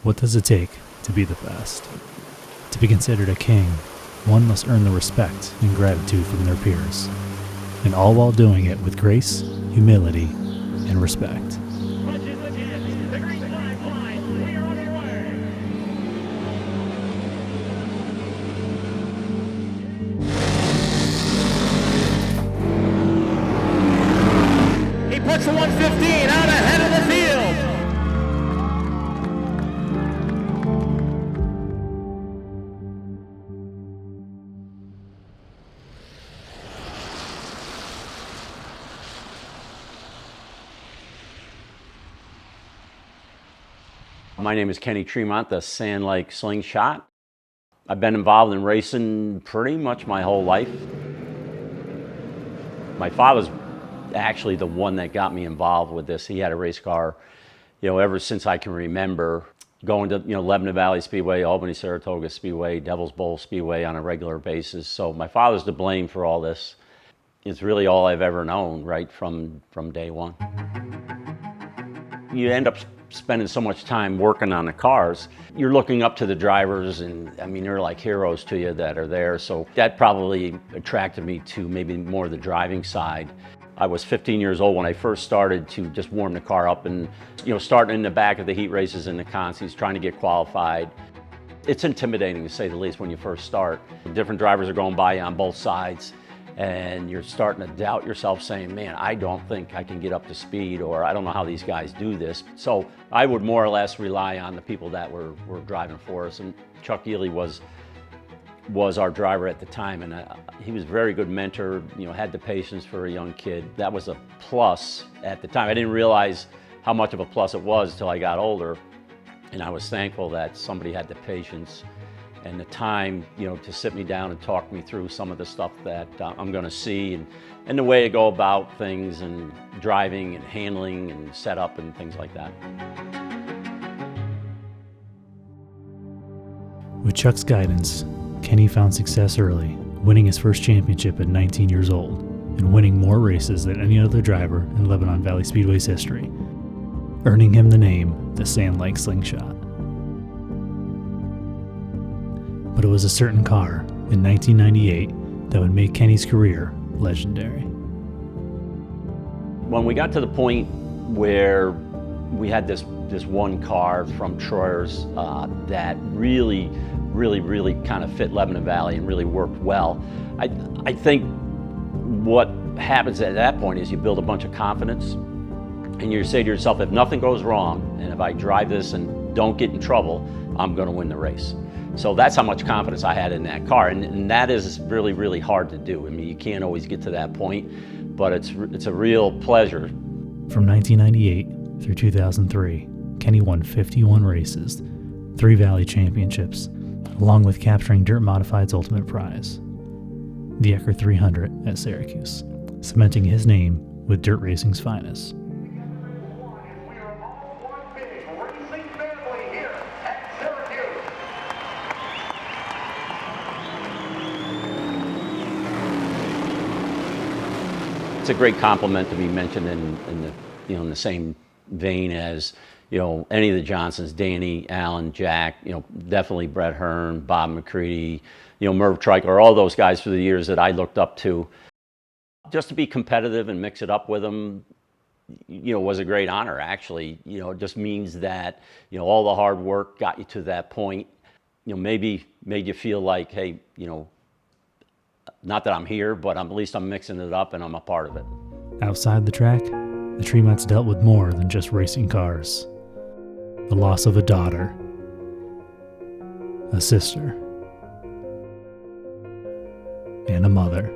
What does it take to be the best? To be considered a king, one must earn the respect and gratitude from their peers, and all while doing it with grace, humility, and respect. He puts the 115 out ahead of the field. My name is Kenny Tremont, the Sand Lake Slingshot. I've been involved in racing pretty much my whole life. My father's actually the one that got me involved with this. He had a race car, ever since I can remember, going to, Lebanon Valley Speedway, Albany Saratoga Speedway, Devil's Bowl Speedway on a regular basis. So my father's to blame for all this. It's really all I've ever known, right from day one. You end up spending so much time working on the cars, you're looking up to the drivers, and they're like heroes to you that are there. So that probably attracted me to maybe more the driving side. I was 15 years old when I first started to just warm the car up and, starting in the back of the heat races and the consies, trying to get qualified. It's intimidating to say the least when you first start. Different drivers are going by you on both sides, and you're starting to doubt yourself saying, man, I don't think I can get up to speed, or I don't know how these guys do this. So I would more or less rely on the people that were driving for us. And Chuck Ely was our driver at the time, and he was a very good mentor, had the patience for a young kid. That was a plus at the time. I didn't realize how much of a plus it was until I got older, and I was thankful that somebody had the patience and the time, to sit me down and talk me through some of the stuff that I'm going to see, and the way to go about things, and driving and handling and setup and things like that. With Chuck's guidance, Kenny found success early, winning his first championship at 19 years old, and winning more races than any other driver in Lebanon Valley Speedway's history, earning him the name the Sand Lake Slingshot. But it was a certain car in 1998 that would make Kenny's career legendary. When we got to the point where we had this one car from Troyer's that really kind of fit Lebanon Valley and really worked well, I think what happens at that point is you build a bunch of confidence, and you say to yourself, if nothing goes wrong, and if I drive this and don't get in trouble, I'm going to win the race. So that's how much confidence I had in that car, and that is really hard to do. You can't always get to that point, but it's a real pleasure. From 1998 through 2003, Kenny won 51 races, 3 Valley Championships, along with capturing Dirt Modified's ultimate prize, the Ecker 300 at Syracuse, cementing his name with dirt racing's finest. It's a great compliment to be mentioned in the same vein as any of the Johnsons, Danny, Alan, Jack, definitely Brett Hearn, Bob McCready, Merv Treichler, all those guys through the years that I looked up to. Just to be competitive and mix it up with them, was a great honor. Actually, it just means that all the hard work got you to that point. Maybe made you feel like, hey, not that I'm here, but at least I'm mixing it up and I'm a part of it. Outside the track, the Tremonts dealt with more than just racing cars. The loss of a daughter, a sister, and a mother.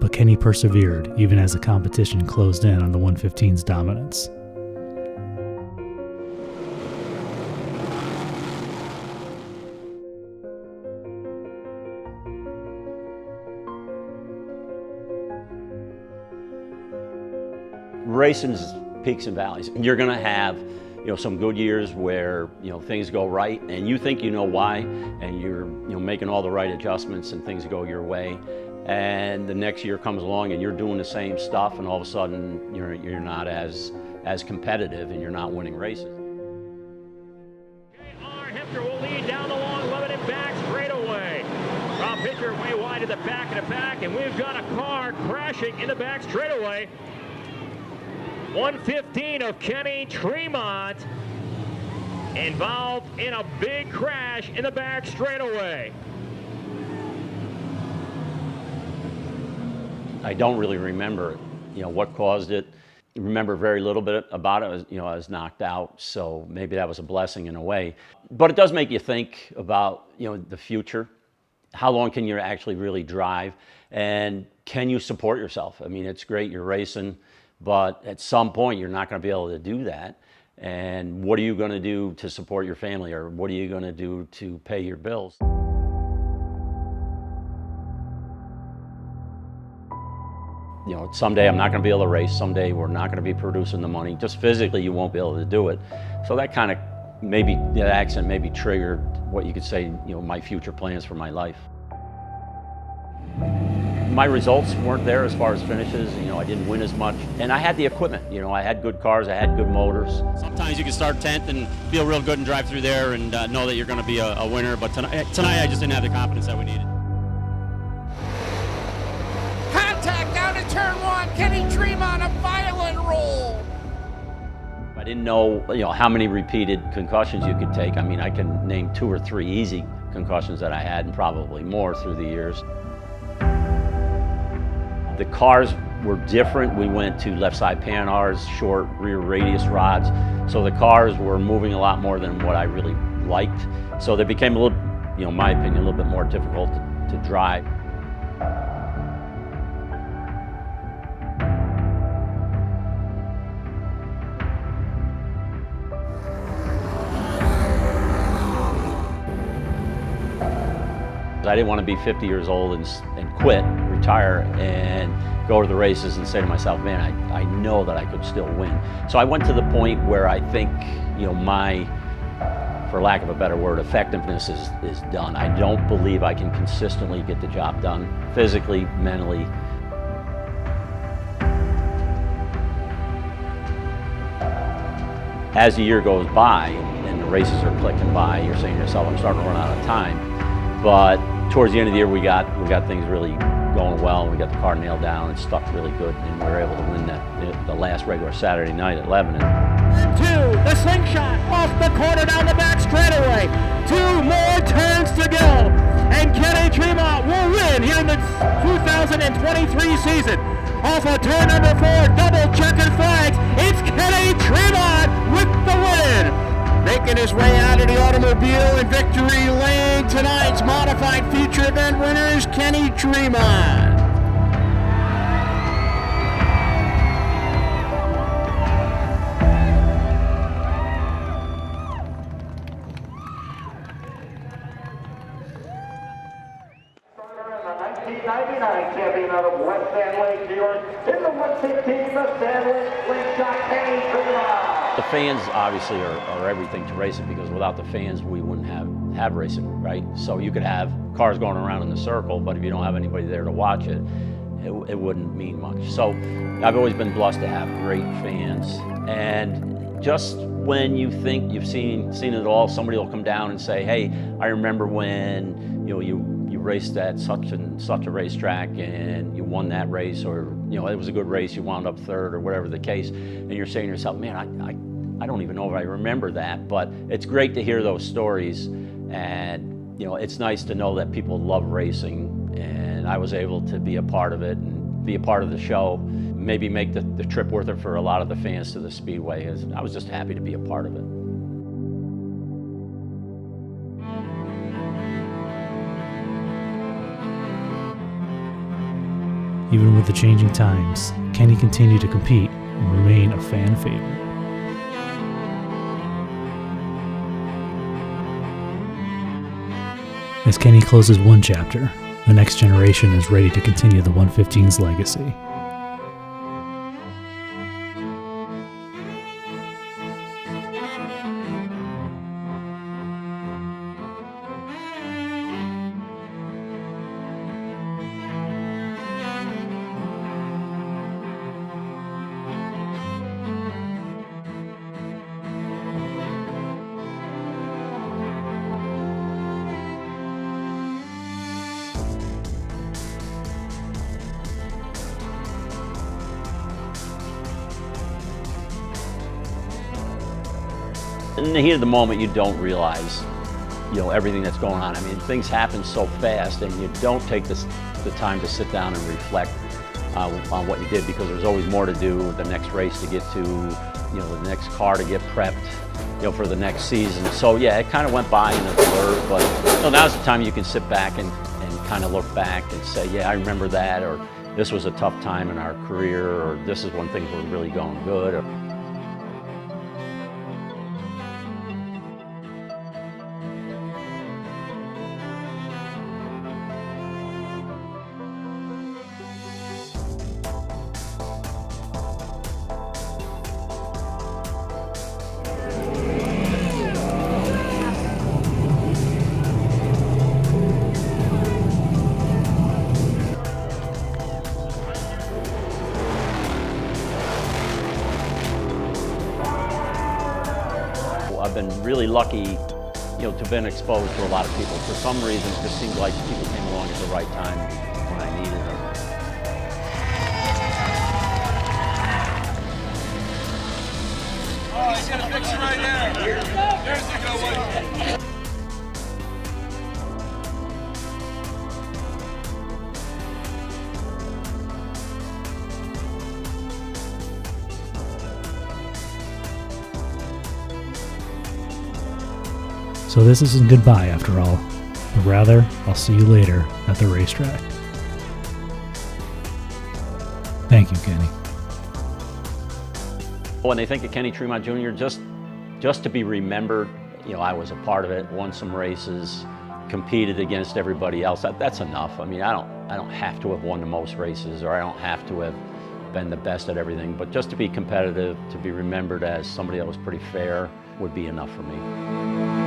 But Kenny persevered even as the competition closed in on the 115's dominance. Racing's peaks and valleys. You're going to have some good years where things go right and you think you know why, and you're making all the right adjustments and things go your way, and the next year comes along and you're doing the same stuff, and all of a sudden you're not as competitive and you're not winning races. Hempter will lead down the long Lebanon back straightaway. Rob pitcher way wide to the back of the pack, and we've got a car crashing in the back straightaway. 115 of Kenny Tremont involved in a big crash in the back straightaway. I don't really remember, what caused it. I remember very little bit about it. I was knocked out, so maybe that was a blessing in a way. But it does make you think about, the future. How long can you actually really drive? And can you support yourself? I mean, it's great you're racing, but at some point you're not going to be able to do that. And what are you going to do to support your family, or what are you going to do to pay your bills? Someday I'm not going to be able to race. Someday we're not going to be producing the money. Just physically, you won't be able to do it. So that kind of that accident maybe triggered what you could say, my future plans for my life. My results weren't there as far as finishes. I didn't win as much. And I had the equipment. I had good cars. I had good motors. Sometimes you can start 10th and feel real good and drive through there and know that you're going to be a winner. But tonight I just didn't have the confidence that we needed. Contact down to turn one. Kenny Tremont, a violent roll. I didn't know, how many repeated concussions you could take. I mean, I can name 2 or 3 easy concussions that I had, and probably more through the years. The cars were different. We went to left side Panhars, short rear radius rods. So the cars were moving a lot more than what I really liked. So they became a little, in my opinion, a little bit more difficult to drive. I didn't want to be 50 years old and quit, retire, and go to the races and say to myself, man, I know that I could still win. So I went to the point where I think, my, for lack of a better word, effectiveness is done. I don't believe I can consistently get the job done, physically, mentally. As the year goes by and the races are clicking by, you're saying to yourself, I'm starting to run out of time. But towards the end of the year, we got things really going well, and we got the car nailed down and stuck really good, and we were able to win the last regular Saturday night at Lebanon. 2, the slingshot off the corner down the back straightaway. 2 more turns to go, and Kenny Tremont will win here in the 2023 season. Off of turn number 4, double checkered flags. It's Kenny Tremont with the win. Making his way out of the automobile in victory lane, tonight's modified feature event winners, Kenny Tremont. The 1999 champion out of West Sand Lake, New York, in the 115, the Sand Lake slingshot, Kenny Tremont. The fans obviously are everything to racing, because without the fans we wouldn't have racing, right? So you could have cars going around in the circle, but if you don't have anybody there to watch it, it wouldn't mean much. So I've always been blessed to have great fans, and just when you think you've seen it all, somebody will come down and say, hey, I remember when you raced at such and such a racetrack and you won that race, or it was a good race, you wound up third, or whatever the case, and you're saying to yourself, man, I don't even know if I remember that. But it's great to hear those stories, and it's nice to know that people love racing, and I was able to be a part of it and be a part of the show, maybe make the trip worth it for a lot of the fans to the Speedway. I was just happy to be a part of it. Even with the changing times, Kenny continued to compete and remain a fan favorite. As Kenny closes one chapter, the next generation is ready to continue the 115's legacy. In the heat of the moment, you don't realize, everything that's going on. I mean, things happen so fast, and you don't take the time to sit down and reflect on what you did, because there's always more to do, the next race to get to, the next car to get prepped, for the next season. So yeah, it kind of went by in a blur, but now's the time you can sit back and kind of look back and say, yeah, I remember that, or this was a tough time in our career, or this is when things were really going good. I've been really lucky, to have been exposed to a lot of people. For some reason, it just seems like people came along at the right time when I needed them. Oh, he's got a picture right there. There's the go one. So this isn't goodbye after all, but rather, I'll see you later at the racetrack. Thank you, Kenny. When they think of Kenny Tremont Jr., just to be remembered, I was a part of it, won some races, competed against everybody else. That's enough. I mean, I don't have to have won the most races, or I don't have to have been the best at everything, but just to be competitive, to be remembered as somebody that was pretty fair, would be enough for me.